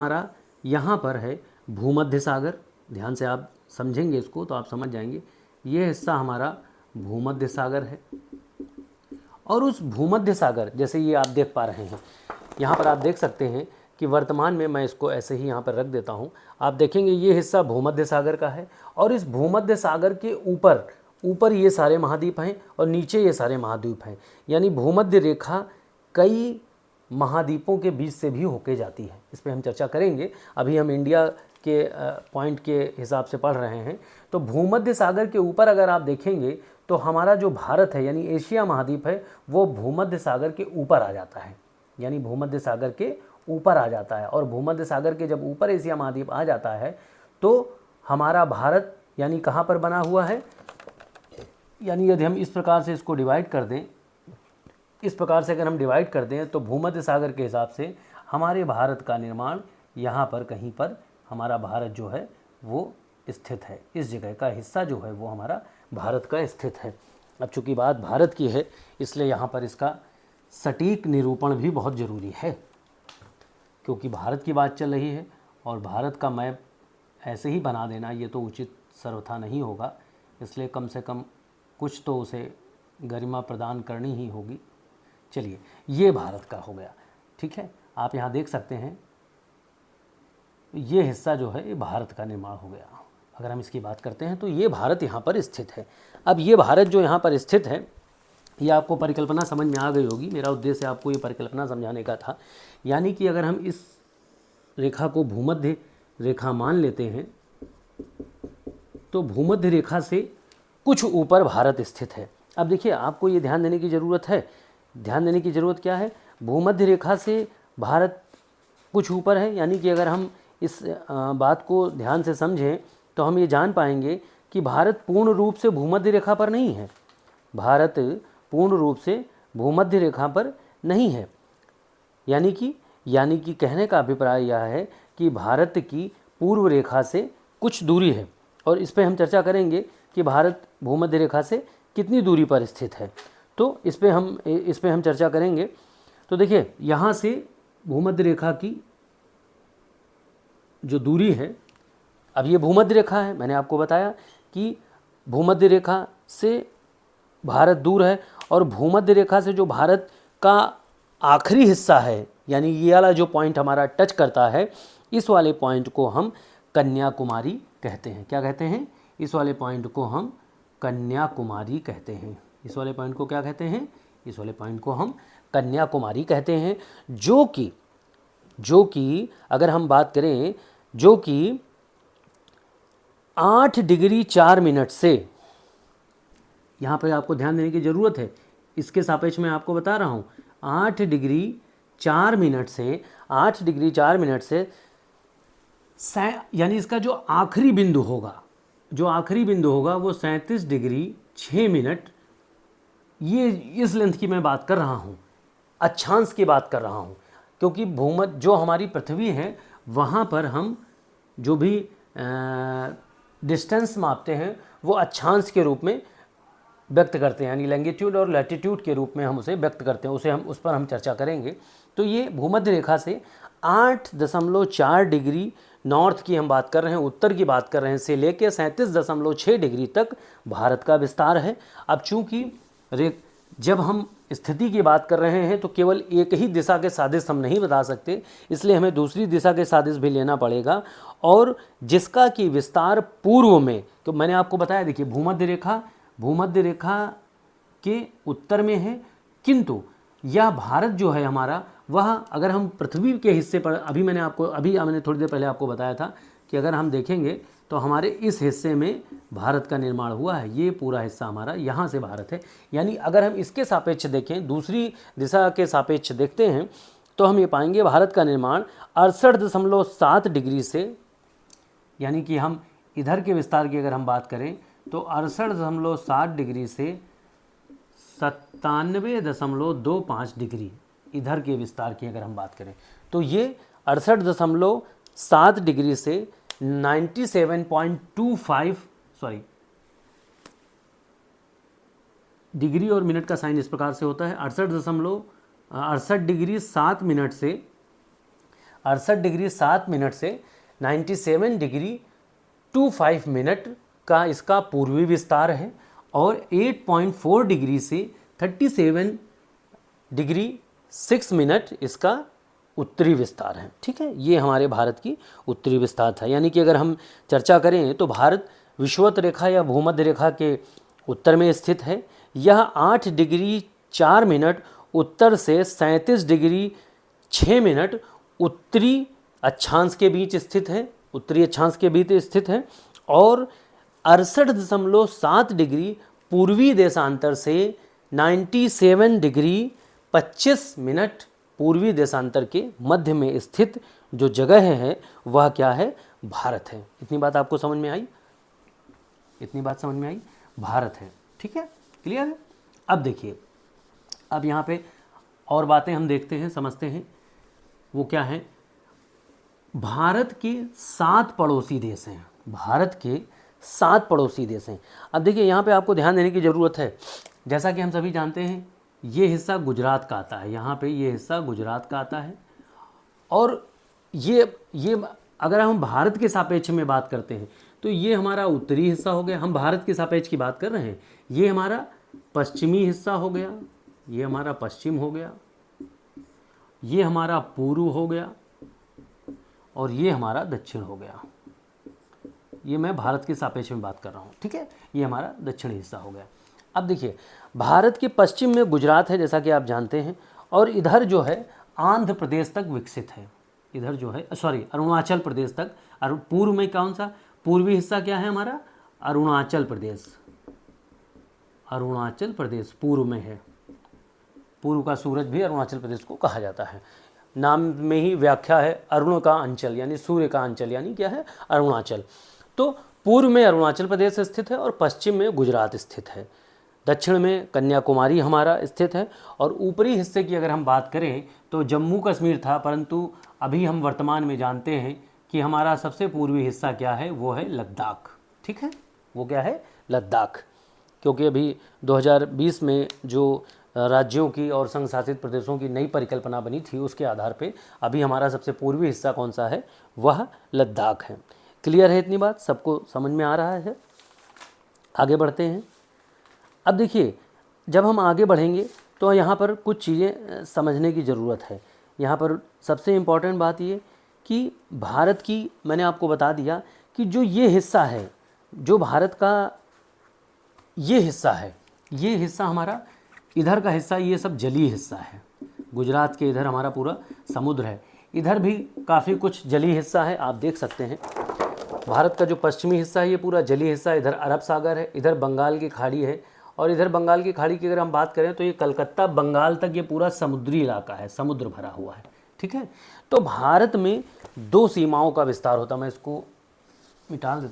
हमारा यहाँ पर है भूमध्य सागर। ध्यान से आप समझेंगे इसको तो आप समझ जाएंगे। ये हिस्सा हमारा भूमध्य सागर है। और उस भूमध्य सागर, जैसे ये आप देख पा रहे हैं, यहाँ पर आप देख सकते हैं कि वर्तमान में मैं इसको ऐसे ही यहाँ पर रख देता हूँ। आप देखेंगे ये हिस्सा भूमध्य सागर का है और इस भूमध्य सागर के ऊपर ऊपर ये सारे महाद्वीप हैं और नीचे ये सारे महाद्वीप हैं। यानी भूमध्य रेखा कई महाद्वीपों के बीच से भी होके जाती है। इस पर हम चर्चा करेंगे। अभी हम इंडिया के पॉइंट के हिसाब से पढ़ रहे हैं। तो भूमध्य सागर के ऊपर अगर आप देखेंगे तो हमारा जो भारत है यानी एशिया महाद्वीप है वो भूमध्य सागर के ऊपर आ जाता है। यानी भूमध्य सागर के ऊपर आ जाता है और भूमध्य सागर के जब ऊपर एशिया महाद्वीप आ जाता है तो हमारा भारत यानी कहाँ पर बना हुआ है। यानी यदि हम इस प्रकार से इसको डिवाइड कर दें, इस प्रकार से अगर हम डिवाइड कर दें तो भूमध्य सागर के हिसाब से हमारे भारत का निर्माण यहाँ पर कहीं पर हमारा भारत जो है वो स्थित है। इस जगह का हिस्सा जो है वो हमारा भारत का स्थित है। अब चूँकि बात भारत की है इसलिए यहाँ पर इसका सटीक निरूपण भी बहुत ज़रूरी है, क्योंकि भारत की बात चल रही है और भारत का मैप ऐसे ही बना देना ये तो उचित सर्वथा नहीं होगा। इसलिए कम से कम कुछ तो उसे गरिमा प्रदान करनी ही होगी। चलिए, ये भारत का हो गया, ठीक है। आप यहाँ देख सकते हैं ये हिस्सा जो है ये भारत का निर्माण हो गया। अगर हम इसकी बात करते हैं तो ये भारत यहाँ पर स्थित है। अब ये भारत जो यहाँ पर स्थित है ये आपको परिकल्पना समझ में आ गई होगी। मेरा उद्देश्य आपको ये परिकल्पना समझाने का था। यानी कि अगर हम इस रेखा को भूमध्य रेखा मान लेते हैं तो भूमध्य रेखा से कुछ ऊपर भारत स्थित है। अब देखिए, आपको ये ध्यान देने की ज़रूरत है। ध्यान देने की ज़रूरत क्या है? भूमध्य रेखा से भारत कुछ ऊपर है। यानी कि अगर हम इस बात को ध्यान से समझें तो हम ये जान पाएंगे कि भारत पूर्ण रूप से भूमध्य रेखा पर नहीं है। भारत पूर्ण रूप से भूमध्य रेखा पर नहीं है। यानी कि कहने का अभिप्राय यह है कि भारत की पूर्व रेखा से कुछ दूरी है। और इस पर हम चर्चा करेंगे कि भारत भूमध्य रेखा से कितनी दूरी पर स्थित है। तो इस पे हम चर्चा करेंगे। तो देखिए, यहाँ से भूमध्य रेखा की जो दूरी है, अब ये भूमध्य रेखा है, मैंने आपको बताया कि भूमध्य रेखा से भारत दूर है और भूमध्य रेखा से जो भारत का आखिरी हिस्सा है यानी ये वाला जो पॉइंट हमारा टच करता है, इस वाले पॉइंट को हम कन्याकुमारी कहते हैं। क्या कहते हैं? इस वाले पॉइंट को हम कन्याकुमारी कहते हैं। इस वाले पॉइंट को क्या कहते हैं? इस वाले पॉइंट को हम कन्याकुमारी कहते हैं। जो कि अगर हम बात करें, जो कि 8 डिग्री 4 मिनट से, यहाँ पर आपको ध्यान देने की ज़रूरत है, इसके सापेक्ष में आपको बता रहा हूँ, 8 डिग्री 4 मिनट से 8 डिग्री 4 मिनट से यानी इसका जो आखिरी बिंदु होगा वो 37 डिग्री 6 मिनट, ये इस लेंथ की मैं बात कर रहा हूँ, अक्षांश की बात कर रहा हूँ। क्योंकि भूमध्य जो हमारी पृथ्वी है वहाँ पर हम जो भी डिस्टेंस मापते हैं वो अक्षांश के रूप में व्यक्त करते हैं। यानी लैंगिट्यूड और लैटिट्यूड के रूप में हम उसे व्यक्त करते हैं। उस पर हम चर्चा करेंगे। तो ये भूमध्य रेखा से 8.4 डिग्री नॉर्थ की हम बात कर रहे हैं, उत्तर की बात कर रहे हैं, से लेकर 37.6 डिग्री तक भारत का विस्तार है। अब चूँकि जब हम स्थिति की बात कर रहे हैं तो केवल एक ही दिशा के सादिश हम नहीं बता सकते, इसलिए हमें दूसरी दिशा के सादिश भी लेना पड़ेगा। और जिसका कि विस्तार पूर्व में, तो मैंने आपको बताया, देखिए भूमध्य रेखा के उत्तर में है, किंतु यह भारत जो है हमारा, वह अगर हम पृथ्वी के हिस्से पर, अभी मैंने थोड़ी देर पहले आपको बताया था कि अगर हम देखेंगे तो हमारे इस हिस्से में भारत का निर्माण हुआ है। ये पूरा हिस्सा हमारा यहाँ से भारत है। यानी अगर हम इसके सापेक्ष देखें, दूसरी दिशा के सापेक्ष देखते हैं तो हम ये पाएंगे भारत का निर्माण 68.7 डिग्री से, यानी कि हम इधर के विस्तार की अगर हम बात करें तो 68.7 डिग्री से 97.25 डिग्री इधर के विस्तार की अगर हम बात करें तो ये 68.7 डिग्री से 97.25 डिग्री, और मिनट का साइन इस प्रकार से होता है, 68 डिग्री 7 मिनट से 68 डिग्री 7 मिनट से 97 डिग्री 25 मिनट का इसका पूर्वी विस्तार है और 8.4 डिग्री से 37 डिग्री 6 मिनट इसका उत्तरी विस्तार है। ठीक है, ये हमारे भारत की उत्तरी विस्तार था। यानी कि अगर हम चर्चा करें तो भारत विषुवत रेखा या भूमध्य रेखा के उत्तर में स्थित है। यह 8 डिग्री 4 मिनट उत्तर से 37 डिग्री 6 मिनट उत्तरी अक्षांश के बीच स्थित है, उत्तरी अक्षांश के बीच स्थित है और 68.7 डिग्री पूर्वी देशांतर से 97 डिग्री 25 मिनट पूर्वी देशांतर के मध्य में स्थित जो जगह है वह क्या है, भारत है। इतनी बात आपको समझ में आई? इतनी बात समझ में आई? भारत है। ठीक है, क्लियर है? अब देखिए, अब यहाँ पे और बातें हम देखते हैं, समझते हैं। वो क्या है? भारत के 7 पड़ोसी देश हैं। भारत के 7 पड़ोसी देश हैं। अब देखिए, यहाँ पे आपको ध्यान देने की ज़रूरत है। जैसा कि हम सभी जानते हैं, ये हिस्सा गुजरात का आता है। यहाँ पे ये हिस्सा गुजरात का आता है और ये अगर हम भारत के सापेक्ष में बात करते हैं तो ये हमारा उत्तरी हिस्सा हो गया। हम भारत के सापेक्ष की बात कर रहे हैं। ये हमारा पश्चिमी हिस्सा हो गया, ये हमारा पश्चिम हो गया, ये हमारा पूर्व हो गया और ये हमारा दक्षिण हो गया। ये मैं भारत के सापेक्ष में बात कर रहा हूँ। ठीक है, ये हमारा दक्षिणी हिस्सा हो गया। अब देखिए, भारत के पश्चिम में गुजरात है, जैसा कि आप जानते हैं, और इधर जो है आंध्र प्रदेश तक विकसित है। इधर जो है अरुणाचल प्रदेश तक। पूर्व में कौन सा पूर्वी हिस्सा क्या है हमारा? अरुणाचल प्रदेश। अरुणाचल प्रदेश पूर्व में है। पूर्व का सूरज भी अरुणाचल प्रदेश को कहा जाता है। नाम में ही व्याख्या है, अरुण का अंचल यानी सूर्य का अंचल, यानी क्या है, अरुणाचल। तो पूर्व में अरुणाचल प्रदेश स्थित है और पश्चिम में गुजरात स्थित है। दक्षिण में कन्याकुमारी हमारा स्थित है और ऊपरी हिस्से की अगर हम बात करें तो जम्मू कश्मीर था, परंतु अभी हम वर्तमान में जानते हैं कि हमारा सबसे पूर्वी हिस्सा क्या है, वो है लद्दाख। ठीक है, वो क्या है, लद्दाख। क्योंकि अभी 2020 में जो राज्यों की और संघ शासित प्रदेशों की नई परिकल्पना बनी थी, उसके आधार पे अभी हमारा सबसे पूर्वी हिस्सा कौन सा है, वह लद्दाख है। क्लियर है? इतनी बात सबको समझ में आ रहा है? आगे बढ़ते हैं। अब देखिए, जब हम आगे बढ़ेंगे तो यहाँ पर कुछ चीज़ें समझने की ज़रूरत है। यहाँ पर सबसे इम्पॉर्टेंट बात ये कि भारत की, मैंने आपको बता दिया कि जो ये हिस्सा है, जो भारत का ये हिस्सा है, ये हिस्सा हमारा, इधर का हिस्सा ये सब जलीय हिस्सा है। गुजरात के इधर हमारा पूरा समुद्र है, इधर भी काफ़ी कुछ जलीय हिस्सा है। आप देख सकते हैं भारत का जो पश्चिमी हिस्सा है ये पूरा जलीय हिस्सा है। इधर अरब सागर है, इधर बंगाल की खाड़ी है और इधर बंगाल की खाड़ी की अगर हम बात करें तो ये कलकत्ता बंगाल तक ये पूरा समुद्री इलाका है, समुद्र भरा हुआ है। ठीक है, तो भारत में 2 सीमाओं का विस्तार होता है। मैं इसको मिटा देता